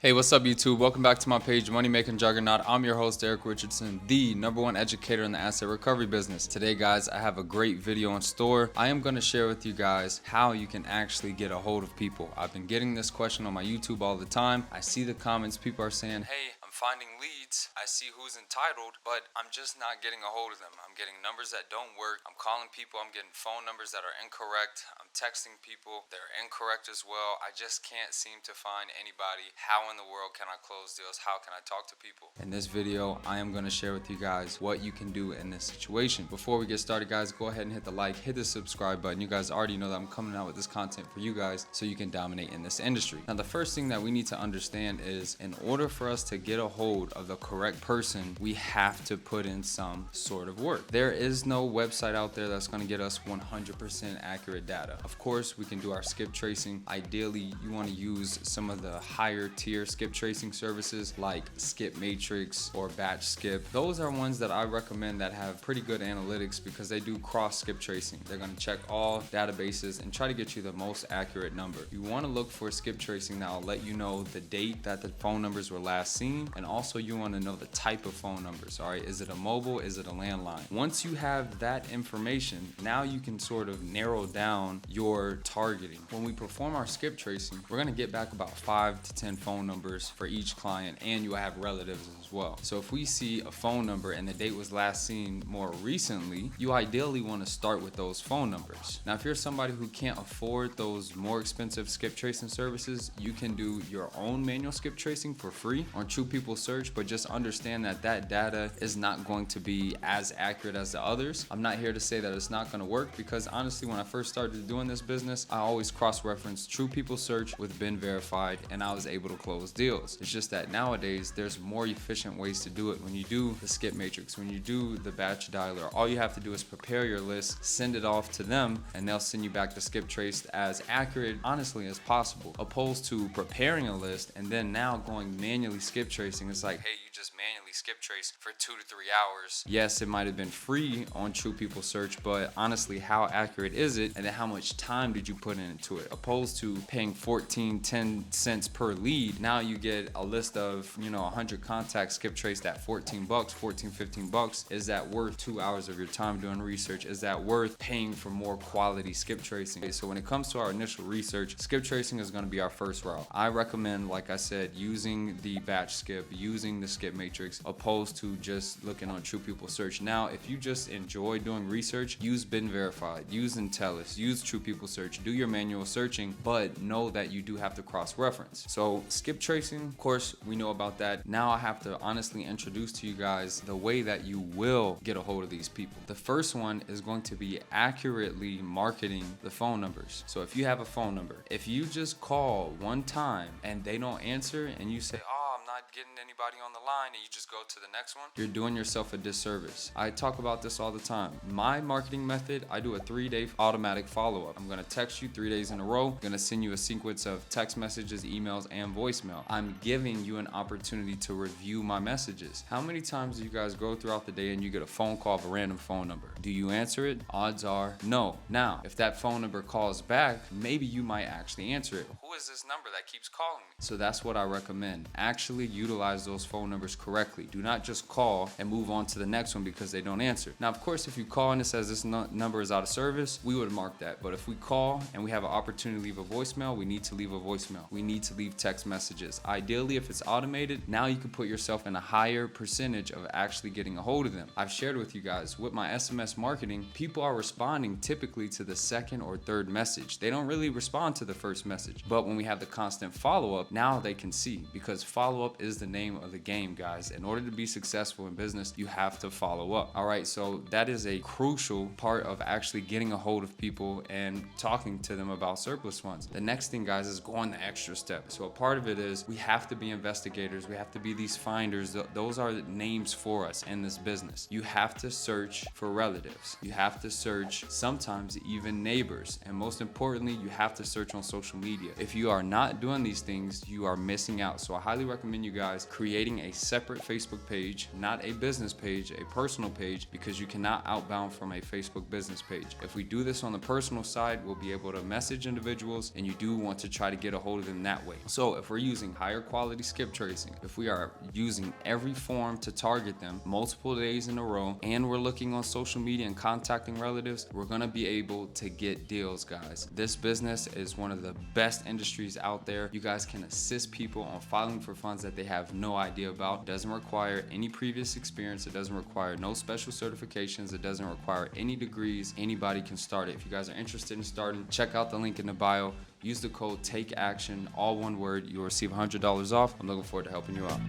Hey, what's up YouTube? Welcome back to my page, Money Making Juggernaut. I'm your host, Eric Richardson, the #1 educator in the asset recovery business. Today, guys, I have a great video in store. I am going to share with you guys how you can actually get a hold of people. I've been getting this question on my YouTube all the time. I see the comments, people are saying, hey, I'm finding leads, I see who's entitled, but I'm just not getting a hold of them. I'm getting numbers that don't work. I'm calling people, I'm getting phone numbers that are incorrect. I'm texting people, they're incorrect as well. I just can't seem to find anybody. How in the world can I close deals? How can I talk to people? In this video, I am going to share with you guys what you can do in this situation. Before we get started, guys, go ahead and hit the like, hit the subscribe button. You guys already know that I'm coming out with this content for you guys so you can dominate in this industry. Now, the first thing that we need to understand is in order for us to get a hold of the correct person, we have to put in some sort of work. There is no website out there that's going to get us 100% accurate data. Of course, we can do our skip tracing. Ideally, you want to use some of the higher tier skip tracing services like Skip Matrix or Batch Skip. Those are ones that I recommend that have pretty good analytics because they do cross skip tracing. They're going to check all databases and try to get you the most accurate number. You want to look for skip tracing that will let you know the date that the phone numbers were last seen, and also you want to know the type of phone numbers. All right, is it a mobile, is it a landline? Once you have that information, now you can sort of narrow down your targeting. When we perform our skip tracing, we're going to get back about 5 to 10 phone numbers for each client, and you have relatives as well. So if we see a phone number and the date was last seen more recently, you ideally want to start with those phone numbers. Now, if you're somebody who can't afford those more expensive skip tracing services, you can do your own manual skip tracing for free on True People Search, but just understand that that data is not going to be as accurate as the others. I'm not here to say that it's not going to work, because honestly, when I first started doing this business, I always cross-referenced True People Search with Been Verified, and I was able to close deals. It's just that nowadays there's more efficient ways to do it. When you do the skip matrix, when you do the batch dialer, all you have to do is prepare your list, send it off to them, and they'll send you back the skip traced as accurate, honestly, as possible, opposed to preparing a list and then now going manually skip tracing. It's like, hey, you just manually skip trace for 2 to 3 hours. Yes, it might have been free on True People Search, but honestly, how accurate is it? And then how much time did you put into it? Opposed to paying 10 cents per lead, now you get a list of 100 contacts skip traced at 14 bucks, 15 bucks. Is that worth 2 hours of your time doing research? Is that worth paying for more quality skip tracing? Okay, so when it comes to our initial research, skip tracing is going to be our first route. I recommend, like I said, using the batch skip, using the skip matrix, opposed to just looking on True People Search. Now, if you just enjoy doing research, use Been Verified, use Intellis, use True People Search, do your manual searching, but know that you do have to cross-reference. So skip tracing, of course, we know about that. Now I have to honestly introduce to you guys the way that you will get a hold of these people. The first one is going to be accurately marketing the phone numbers. So if you have a phone number, if you just call one time and they don't answer and you say, oh, I'm not getting anybody on the line, and you just go to the next one, you're doing yourself a disservice. I talk about this all the time. My marketing method, I do a 3-day automatic follow-up. I'm going to text you 3 days in a row. I'm going to send you a sequence of text messages, emails, and voicemail. I'm giving you an opportunity to review my messages. How many times do you guys go throughout the day and you get a phone call of a random phone number? Do you answer it? Odds are no. Now, if that phone number calls back, maybe you might actually answer it. Who is this number that keeps calling me? So that's what I recommend. Actually utilize those phone numbers correctly. Do not just call and move on to the next one because they don't answer. Now, of course, if you call and it says this number is out of service, we would mark that. But if we call and we have an opportunity to leave a voicemail, we need to leave a voicemail. We need to leave text messages. Ideally, if it's automated, now you can put yourself in a higher percentage of actually getting a hold of them. I've shared with you guys with my SMS marketing, people are responding typically to the second or third message. They don't really respond to the first message. But when we have the constant follow-up, now they can see, because follow-up is the name of the game, guys. In order to be successful in business, you have to follow up. All right, so that is a crucial part of actually getting a hold of people and talking to them about surplus funds. The next thing, guys, is going the extra step. So a part of it is we have to be investigators. We have to be these finders. Those are names for us in this business. You have to search for relatives. You have to search sometimes even neighbors. And most importantly, you have to search on social media. If If you are not doing these things, you are missing out. So I highly recommend you guys creating a separate Facebook page, not a business page, a personal page, because you cannot outbound from a Facebook business page. If we do this on the personal side, we'll be able to message individuals, and you do want to try to get a hold of them that way. So if we're using higher quality skip tracing, if we are using every form to target them multiple days in a row, and we're looking on social media and contacting relatives, we're gonna be able to get deals, guys. This business is one of the best industries out there. You guys can assist people on filing for funds that they have no idea about. It doesn't require any previous experience. It doesn't require no special certifications. It doesn't require any degrees. Anybody can start it. If you guys are interested in starting, check out the link in the bio. Use the code TAKEACTION, all one word. You'll receive $100 off. I'm looking forward to helping you out.